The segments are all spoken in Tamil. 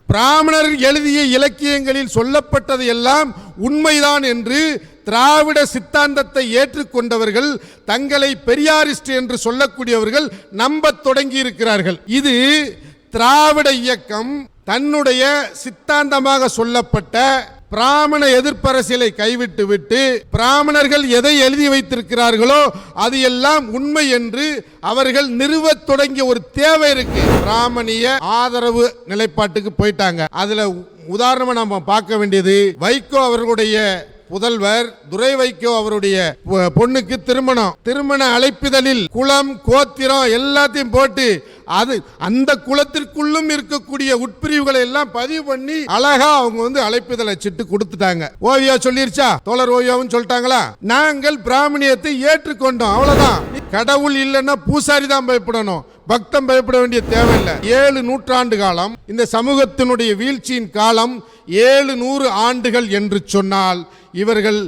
பிராமணர் எழுதிய இலக்கியங்களில் சொல்லப்பட்டது எல்லாம் உண்மைதான் என்று திராவிட சித்தாந்தத்தை ஏற்றுக்கொண்டவர்கள், தங்களை பெரியாரிஸ்ட் என்று சொல்லக்கூடியவர்கள் நம்பத் தொடங்கி இருக்கிறார்கள். இது திராவிட இயக்கம் தன்னுடைய சித்தாந்தமாக சொல்லப்பட்ட பிராமண எதிர்ப்பரசியலை கைவிட்டு விட்டு பிராமணர்கள் எதை எழுதி வைத்திருக்கிறார்களோ அது எல்லாம் உண்மை என்று அவர்கள் நிறுவத் தொடங்கிய ஒரு தேவை இருக்கு. பிராமணிய ஆதரவு நிலைப்பாட்டுக்கு போயிட்டாங்க. அதுல உதாரணமா நம்ம பார்க்க வேண்டியது வைகோ அவர்களுடைய புதல்வர் துரை வைகோ அவருடைய பொண்ணுக்கு திருமண அழைப்பிதழில் குலம் கோத்திரம் எல்லாத்தையும் போட்டு அது அந்த குலத்திற்குள்ளும் இருக்கக்கூடிய உட்பிரிவுகளை எல்லாம் பதிவு பண்ணி அழகா அவங்க அழைப்பிதழை சிட்டு கொடுத்துட்டாங்க. ஓவியா சொல்லிருச்சா, தோழர் ஓவியாவும் சொல்லிட்டாங்களா, நாங்கள் பிராமணியத்தை ஏற்றுக்கொண்டோம், அவ்வளவுதான். கடவுள் இல்லைன்னா பூசாரி தான் பயப்படணும், பக்தம் பயப்பட வேண்டிய தேவையில்லை. 7 நூற்றாண்டு காலம் இந்த சமூகத்தினுடைய வீழ்ச்சியின் காலம் 700 ஆண்டுகள் என்று சொன்னால் இவர்கள்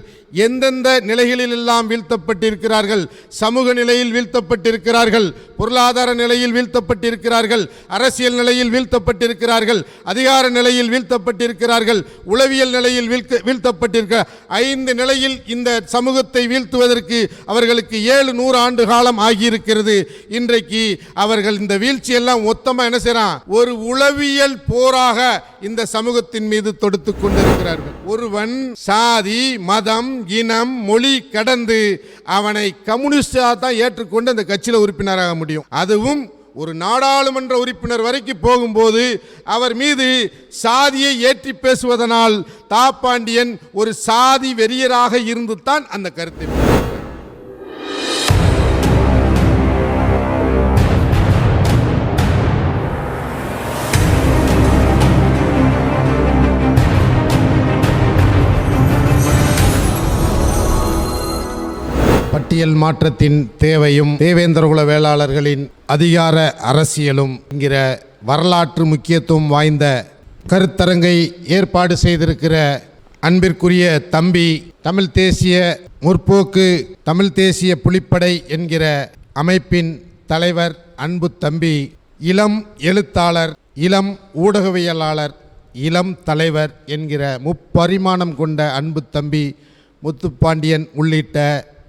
எந்தெந்த நிலைகளில் எல்லாம் வீழ்த்தப்பட்டிருக்கிறார்கள். சமூக நிலையில் வீழ்த்தப்பட்டிருக்கிறார்கள், பொருளாதார நிலையில் வீழ்த்தப்பட்டிருக்கிறார்கள், அரசியல் நிலையில் வீழ்த்தப்பட்டிருக்கிறார்கள், அதிகார நிலையில் வீழ்த்தப்பட்டிருக்கிறார்கள், உளவியல் நிலையில் வீழ்த்தப்பட்டிருக்கிறார். 5 நிலையில் இந்த சமூகத்தை வீழ்த்துவதற்கு அவர்களுக்கு 700 ஆண்டு காலம் ஆகியிருக்கிறது. இன்றைக்கு அவர்கள் இந்த வீழ்ச்சியெல்லாம் மொத்தமாக என்ன செய்யறான், ஒரு உளவியல் போராக இந்த சமூகத்தின் மீது தொடுத்து கொண்டிருக்கிறார்கள். ஒருவன் சாதி மதம் இனம் மொழி கடந்து அவனை கம்யூனிஸ்டா தான் ஏற்றுக்கொண்டு அந்த கட்சியில் உறுப்பினராக முடியும். அதுவும் ஒரு நாடாளுமன்ற உறுப்பினர் வரைக்கும் போகும்போது அவர் மீது சாதியை ஏற்றி பேசுவதனால் தாப்பாண்டியன் ஒரு சாதி வெறியராக இருந்து தான் அந்த கருத்தை. பட்டியல் மாற்றத்தின் தேவையும் தேவேந்திரகுல வேளாளர்களின் அதிகார அரசியலும் என்கிற வரலாற்று முக்கியத்துவம் வாய்ந்த கருத்தரங்கை ஏற்பாடு செய்திருக்கிற அன்பிற்குரிய தம்பி, தமிழ் தேசிய முற்போக்கு தமிழ் தேசிய புலிப்படை என்கிற அமைப்பின் தலைவர் அன்பு தம்பி, இளம் எழுத்தாளர், இளம் ஊடகவியலாளர், இளம் தலைவர் என்கிற முப்பரிமாணம் கொண்ட அன்பு தம்பி முத்துப்பாண்டியன் உள்ளிட்ட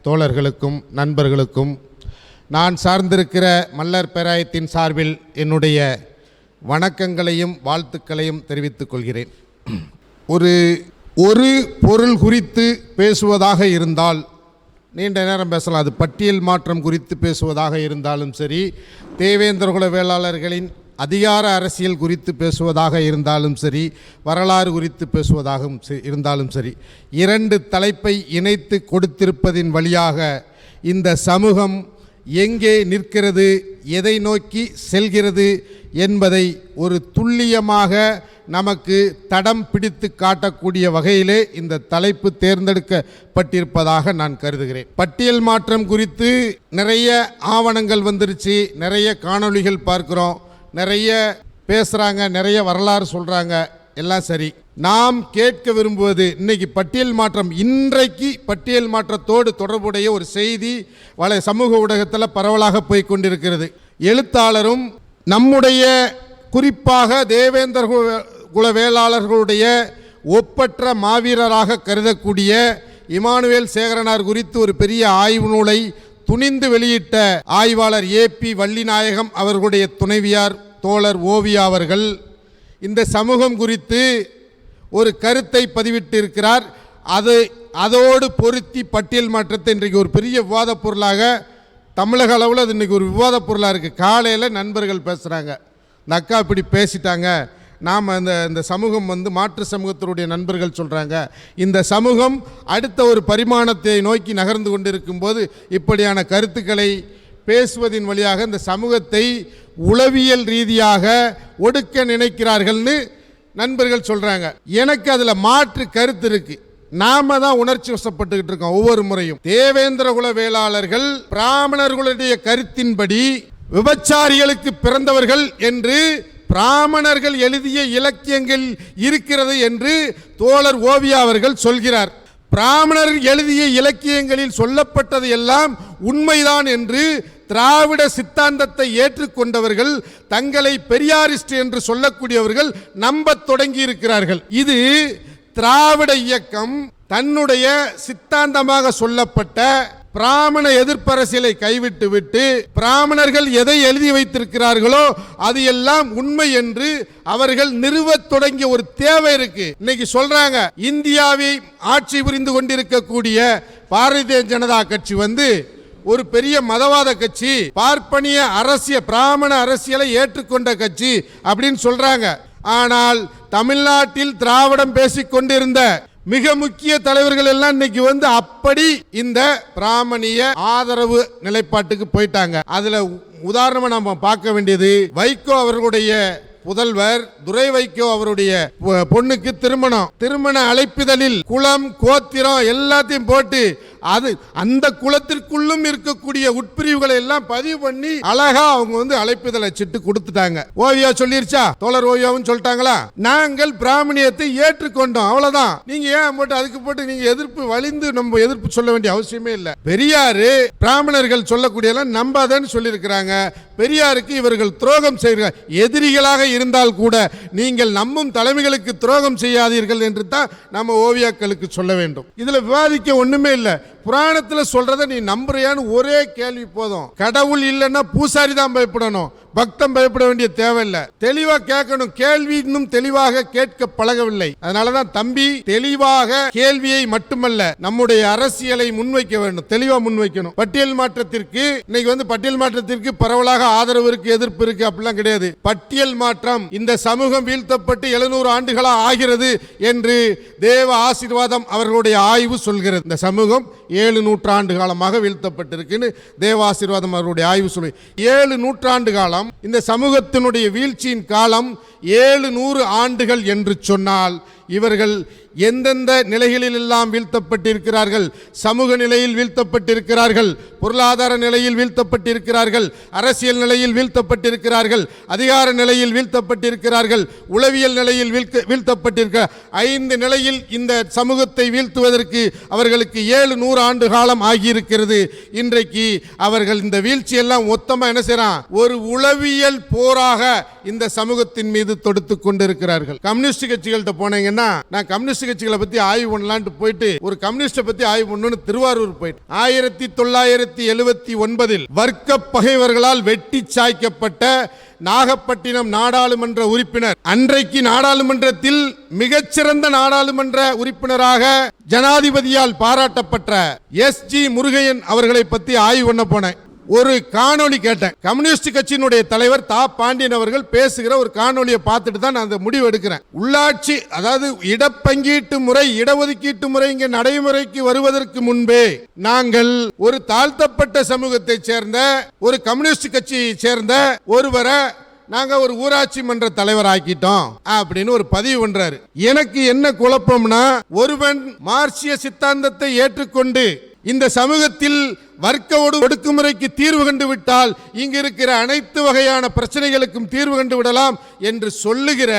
தோழர்களுக்கும் நண்பர்களுக்கும் நான் சார்ந்திருக்கிற மல்லர் பேராயத்தின் சார்பில் என்னுடைய வணக்கங்களையும் வாழ்த்துக்களையும் தெரிவித்துக் கொள்கிறேன். ஒரு பொருள் குறித்து பேசுவதாக இருந்தால் நீண்ட நேரம் பேசலாம். அது பட்டியல் மாற்றம் குறித்து பேசுவதாக இருந்தாலும் சரி, தேவேந்திரகுல வேளாளர்களின் அதிகார அரசியல் குறித்து பேசுவதாக இருந்தாலும் சரி, வரலாறு குறித்து பேசுவதாக இருந்தாலும் சரி, 2 தலைப்பை இணைத்து கொடுத்திருப்பதின் வழியாக இந்த சமூகம் எங்கே நிற்கிறது, எதை நோக்கி செல்கிறது என்பதை ஒரு துல்லியமாக நமக்கு தடம் பிடித்து காட்டக்கூடிய வகையிலே இந்த தலைப்பு தேர்ந்தெடுக்கப்பட்டிருப்பதாக நான் கருதுகிறேன். பட்டியல் மாற்றம் குறித்து நிறைய ஆவணங்கள் வந்துருச்சு, நிறைய காணொளிகள் பார்க்கிறோம், நிறைய பேசுகிறாங்க, நிறைய வரலாறு சொல்கிறாங்க, எல்லாம் சரி. நாம் கேட்க விரும்புவது, இன்னைக்கு பட்டியல் மாற்றம், இன்றைக்கு பட்டியல் மாற்றத்தோடு தொடர்புடைய ஒரு செய்தி சமூக ஊடகத்தில் பரவலாக போய் கொண்டிருக்கிறது. எழுத்தாளரும் நம்முடைய குறிப்பாக தேவேந்திர குல வேளாளர்களுடைய ஒப்பற்ற மாவீரராக கருதக்கூடிய இமானுவேல் சேகரனார் குறித்து ஒரு பெரிய ஆய்வு நூலை துணிந்து வெளியிட்ட ஆய்வாளர் ஏபி வள்ளிநாயகம் அவர்களுடைய துணைவியார் தோழர் ஓவியா அவர்கள் இந்த சமூகம் குறித்து ஒரு கருத்தை பதிவிட்டு இருக்கிறார். அதோடு பொருத்தி பட்டியல் மாற்றத்தை இன்றைக்கு ஒரு பெரிய விவாத பொருளாக தமிழக அளவில் அது இன்றைக்கி ஒரு விவாத பொருளாக இருக்குது. காலையில் நண்பர்கள் பேசுகிறாங்க, இந்த அக்கா இப்படி பேசிட்டாங்க, நாம் இந்த சமூகம் மாற்று சமூகத்தினுடைய நண்பர்கள் சொல்கிறாங்க, இந்த சமூகம் அடுத்த ஒரு பரிமாணத்தை நோக்கி நகர்ந்து கொண்டிருக்கும் போது இப்படியான கருத்துக்களை பேசுவதின் வழியாக இந்த சமூகத்தை உளவியல் ரீதியாக ஒடுக்க நினைக்கிறார்கள்னு நண்பர்கள் சொல்கிறாங்க. எனக்கு அதில் மாற்று கருத்து இருக்குது. நாம தான் உணர்ச்சி வசப்பட்டுக்கிட்டு இருக்கோம். ஒவ்வொரு முறையும் தேவேந்திரகுல வேளாளர்கள் பிராமணர்களுடைய கருத்தின்படி விபச்சாரிகளுக்கு பிறந்தவர்கள் என்று பிராமணர்கள் எழுதிய இலக்கியங்கள் இருக்கிறது என்று தோழர் ஓவியா அவர்கள் சொல்கிறார். பிராமணர் எழுதிய இலக்கியங்களில் சொல்லப்பட்டது எல்லாம் உண்மைதான் என்று திராவிட சித்தாந்தத்தை ஏற்றுக்கொண்டவர்கள், தங்களை பெரியாரிஸ்ட் என்று சொல்லக்கூடியவர்கள் நம்பத் தொடங்கி இருக்கிறார்கள். இது திராவிட இயக்கம் தன்னுடைய சித்தாந்தமாக சொல்லப்பட்ட பிராமண எதிர்ப்பரசியலை கைவிட்டுவிட்டு பிராமணர்கள் எதை எழுதி வைத்திருக்கிறார்களோ அது எல்லாம் உண்மை என்று அவர்கள் நிறுவத் தொடங்கிய ஒரு தேவை இருக்கு. இன்னைக்கு சொல்றாங்க, இந்தியாவை ஆட்சி புரிந்து கொண்டிருக்கக்கூடிய பாரதிய ஜனதா கட்சி ஒரு பெரிய மதவாத கட்சி, பார்ப்பனிய அரசியல் பிராமண அரசியலை ஏற்றுக்கொண்ட கட்சி அப்படின்னு சொல்றாங்க. ஆனால் தமிழ்நாட்டில் திராவிடம் பேசிக் கொண்டிருந்த மிக முக்கிய தலைவர்கள் எல்லாம் இன்னைக்கு அப்படி இந்த பிராமணிய ஆதரவு நிலைப்பாட்டுக்கு போயிட்டாங்க. அதுல உதாரணமா நாம பார்க்க வேண்டியது வைகோ அவர்களுடைய புதல்வர் துரை வைகோ அவருடைய பொண்ணுக்கு திருமண அழைப்பிதழில் குலம் கோத்திரம் எல்லாத்தையும் போட்டு அது அந்த குலத்திற்குள்ளும் இருக்கக்கூடிய உட்பிரிவுகளை எல்லாம் பதிவு பண்ணி அழகா அவங்க அழைப்பிதழை சிட்டு கொடுத்துட்டாங்க. ஓவியா சொல்லிருச்சா, தோழர் ஓவியாவும் சொல்லிட்டாங்களா, நாங்கள் பிராமணியத்தை ஏற்றுக்கொண்டோம், அவ்வளவுதான். நீங்க ஏன் போட்டு அதுக்கு போட்டு நீங்க எதிர்ப்பு வலிந்து நம்ம எதிர்ப்பு சொல்ல வேண்டிய அவசியமே இல்லை. பெரியாரு பிராமணர்கள் சொல்லக்கூடிய நம்பாதன்னு சொல்லி இருக்கிறாங்க. பெரியாருக்கு இவர்கள் துரோகம் செய்கிறார்கள். எதிரிகளாக இருந்தால் கூட நீங்கள் நம்பும் தலைமைகளுக்கு துரோகம் செய்யாதீர்கள் என்று தான் நம்ம ஓவியாக்களுக்கு சொல்ல வேண்டும். இதுல விவாதிக்க ஒண்ணுமே இல்லை. புராணத்தில் சொல்றதை நீ நம்புறியான்னு ஒரே கேள்வி போதும். கடவுள் இல்லைன்னா பூசாரி தான் பயப்படணும், பக்தம் பயப்பட வேண்டிய தேவையில்லை. தெளிவா கேட்கணும். கேள்வி இன்னும் தெளிவாக கேட்க பழகவில்லை. அதனாலதான் தம்பி தெளிவாக கேள்வியை மட்டுமல்ல நம்முடைய அரசியலை முன்வைக்க வேண்டும், தெளிவா முன்வைக்கணும். பட்டியல் மாற்றத்திற்கு இன்னைக்கு பட்டியல் மாற்றத்திற்கு பரவலாக ஆதரவு இருக்கு, எதிர்ப்பு இருக்கு, அப்படிலாம் கிடையாது. பட்டியல் மாற்றம் இந்த சமூகம் வீழ்த்தப்பட்டு 700 ஆண்டுகளா ஆகிறது என்று தேவ ஆசீர்வாதம் அவர்களுடைய ஆய்வு சொல்கிறது. இந்த சமூகம் 7 நூற்றாண்டு காலமாக வீழ்த்தப்பட்டிருக்குன்னு தேவாசீர்வாதம் அவருடைய ஆய்வு சொல்லி 7 நூற்றாண்டு காலம் இந்த சமூகத்தினுடைய வீழ்ச்சியின் காலம் 700 ஆண்டுகள் என்று சொன்னால் இவர்கள் எந்தெந்த நிலைகளில் எல்லாம் வீழ்த்தப்பட்டிருக்கிறார்கள்? சமூக நிலையில் வீழ்த்தப்பட்டிருக்கிறார்கள், பொருளாதார நிலையில் வீழ்த்தப்பட்டிருக்கிறார்கள், அரசியல் நிலையில் வீழ்த்தப்பட்டிருக்கிறார்கள், அதிகார நிலையில் வீழ்த்தப்பட்டிருக்கிறார்கள், உளவியல் நிலையில் வீழ்த்தப்பட்டிருக்கிறார். 5 நிலையில் இந்த சமூகத்தை வீழ்த்துவதற்கு அவர்களுக்கு 700 ஆண்டு காலம் ஆகியிருக்கிறது. இன்றைக்கு அவர்கள் இந்த வீழ்ச்சியெல்லாம் மொத்தமாக என்ன செய்யறான்? ஒரு உளவியல் போராக இந்த சமூகத்தின் மீது தொடுத்து கொண்டிருக்கிறார்கள். கம்யூனிஸ்ட் கட்சிகள்கிட்ட போனீங்கன்னா, நான் கம்யூனிஸ்ட் கட்சிகளை பத்தி ஆய்வு பண்ணலான்னு போயிட்டு ஒரு கம்யூனிஸ்ட பத்தி ஆய்வு பண்ணணும்னு திருவாரூர் போயிட்டு 1979 வர்க்க பகைவர்களால் வெட்டி சாய்க்கப்பட்ட நாகப்பட்டினம் நாடாளுமன்ற உறுப்பினர், அன்றைக்கு நாடாளுமன்றத்தில் மிகச்சிறந்த நாடாளுமன்ற உறுப்பினராக ஜனாதிபதியால் பாராட்டப்பட்ட எஸ்.ஜி. முருகையன் அவர்களை பத்தி ஆய்வு பண்ண போனேன். ஒரு காணொளி கேட்டேன். கம்யூனிஸ்ட் கட்சியினுடைய தலைவர் தா பாண்டியன் அவர்கள் பேசுகிற ஒரு காணொலியை பார்த்துட்டு தான் நான் அந்த முடிவு எடுக்கிறேன். உள்ளாட்சி, அதாவது இடப்பங்கீட்டு முறை, இடஒதுக்கீட்டு முறை இங்கே நடைமுறைக்கு வருவதற்கு முன்பே நாங்கள் ஒரு தாழ்த்தப்பட்ட சமூகத்தை சேர்ந்த ஒரு கம்யூனிஸ்ட் கட்சியை சேர்ந்த ஒருவரை நாங்க ஒரு ஊராட்சி மன்ற தலைவர் ஆக்கிட்டோம் அப்படின்னு ஒரு பதிவு பண்றாரு. எனக்கு என்ன குழப்பம்னா, ஒருவன் மார்க்சிய சித்தாந்தத்தை ஏற்றுக்கொண்டு இந்த சமூகத்தில் வர்க்க ஒடுக்குமுறைக்கு தீர்வு கண்டு விட்டால் இங்கு இருக்கிற அனைத்து வகையான பிரச்சனைகளுக்கும் தீர்வு கண்டு விடலாம் என்று சொல்லுகிற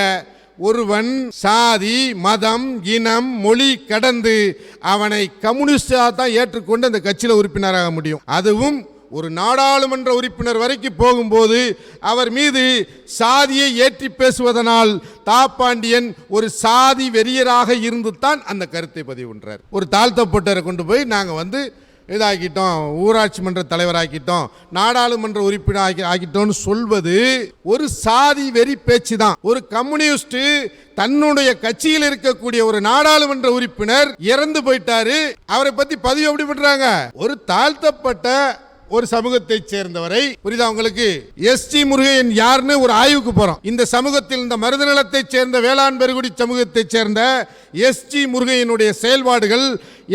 ஒருவன் சாதி, மதம், இனம், மொழி கடந்து அவனை கம்யூனிஸ்டா தான் ஏற்றுக்கொண்டு அந்த கட்சியில உறுப்பினராக முடியும். அதுவும் ஒரு நாடாளுமன்ற உறுப்பினர் வரைக்கும் போகும்போது அவர் மீது சாதியை ஏற்றி பேசுவதனால் தாப்பாண்டியன் ஒரு சாதி வெறியராக இருந்து தான் அந்த கருத்தை பதிவு பண்றார். ஒரு தாழ்த்தப்பட்டவரை கொண்டு போய் நாங்கள் இதாக்கிட்டோம், ஊராட்சி மன்ற தலைவராக்கிட்டோம், நாடாளுமன்ற உறுப்பினர் ஆக்கிட்டோம்னு சொல்வது ஒரு சாதி வெறி பேச்சு தான். ஒரு கம்யூனிஸ்ட் தன்னுடைய கட்சியில் இருக்கக்கூடிய ஒரு நாடாளுமன்ற உறுப்பினர் இறந்து போயிட்டாரு, அவரை பத்தி பதிவு எப்படி பண்றாங்க? ஒரு தாழ்த்தப்பட்ட ஒரு சமூகத்தை சேர்ந்தவரை, புரியுதா உங்களுக்கு? எஸ்.ஜி. முருகையன் யாருன்னு ஒரு ஆய்வுக்கு போறோம். இந்த சமூகத்தில், இந்த மருத நிலத்தை சேர்ந்த வேளாண் பெருங்குடி சமூகத்தை சேர்ந்த எஸ்.ஜி. முருகையனுடைய செயல்பாடுகள்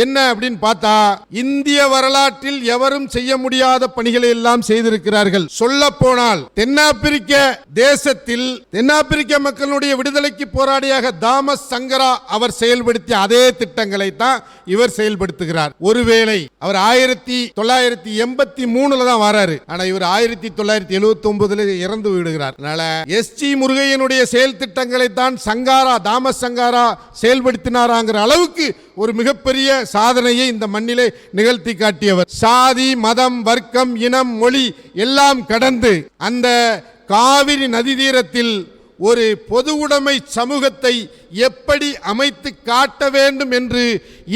என்ன அப்படின்னு பார்த்தா, இந்திய வரலாற்றில் எவரும் செய்ய முடியாத பணிகளை எல்லாம் செய்திருக்கிறார்கள். சொல்ல போனால் தென்னாப்பிரிக்க தேசத்தில் தென்னாப்பிரிக்க மக்களுடைய விடுதலைக்கு போராடியாக தாமஸ் சங்கரா அவர் செயல்படுத்திய அதே திட்டங்களை தான் இவர் செயல்படுத்துகிறார். ஒருவேளை அவர் 1983 தான் வராரு, ஆனா இவர் 1979 இறந்து விடுகிறார். அதனால எஸ்.ஜி. முருகையனுடைய செயல் திட்டங்களை தான் சங்காரா, தாமஸ் சங்காரா செயல்படுத்தினாராங்கிற அளவுக்கு ஒரு மிகப்பெரிய சாதனையை இந்த மண்ணிலே நிகழ்த்தி காட்டியவர். சாதி, மதம், வர்க்கம், இனம், மொழி எல்லாம் கடந்து அந்த காவிரி நதி தீரத்தில் ஒரு பொது உடைமை சமூகத்தை எப்படி அமைத்து காட்ட வேண்டும் என்று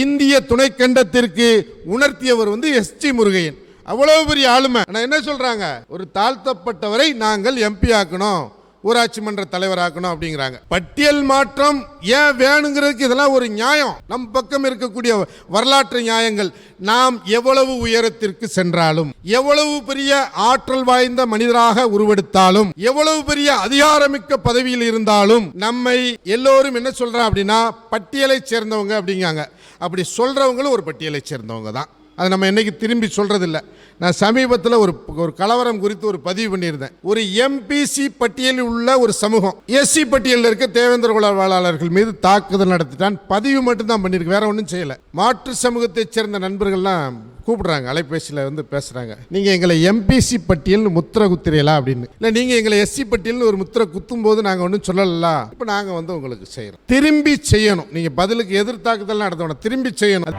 இந்திய துணைக்கண்டத்திற்கு உணர்த்தியவர் எஸ்.டி. முருகையன். அவ்வளவு பெரிய ஆளுமை. என்ன சொல்றாங்க, ஒரு தாழ்த்தப்பட்டவரை நாங்கள் எம்பி ஆக்கணும், ஊராட்சி மன்ற தலைவராக்கணும் அப்படிங்கிறாங்க. பட்டியல் மாற்றம் ஏன் வேணுங்கிறதுக்கு இதெல்லாம் ஒரு நியாயம். நம் பக்கம் இருக்கக்கூடிய வரலாற்று நியாயங்கள். நாம் எவ்வளவு உயரத்திற்கு சென்றாலும், எவ்வளவு பெரிய ஆற்றல் வாய்ந்த மனிதராக உருவெடுத்தாலும், எவ்வளவு பெரிய அதிகாரமிக்க பதவியில் இருந்தாலும் நம்மை எல்லோரும் என்ன சொல்றா அப்படின்னா பட்டியலை சேர்ந்தவங்க அப்படிங்காங்க. அப்படி சொல்றவங்களும் ஒரு பட்டியலை சேர்ந்தவங்க தான். அதை நம்ம என்னைக்கு திரும்பி சொல்றதில்லை. நான் சமீபத்தில் ஒரு கலவரம் குறித்து ஒரு பதிவு பண்ணியிருந்தேன். ஒரு எம்பிசி பட்டியலில் உள்ள ஒரு சமூகம் எஸ்சி பட்டியலில் இருக்க தேவேந்திர குல வேளாளர்கள் மீது தாக்குதல் நடத்திட்டான். பதிவு மட்டும்தான் பண்ணியிருக்கு, வேற ஒன்றும் செய்யலை. மாற்று சமூகத்தைச் சேர்ந்த நண்பர்கள்லாம் கூப்பிடுறாங்க, அலைபேசியில் பேசுகிறாங்க. நீங்கள் எங்களை எம்பிசி பட்டியல்னு முத்திரை குத்துறீங்களா அப்படின்னு. இல்லை, நீங்கள் எங்களை எஸ்சி பட்டியல்னு ஒரு முத்திரை குத்தும் போது நாங்கள் ஒன்றும் சொல்லல. இப்போ நாங்கள் உங்களுக்கு செய்கிறோம். திரும்பி செய்யணும். நீங்கள் பதிலுக்கு எதிர்த்தாக்குதல் நடத்தணும், திரும்பி செய்யணும்.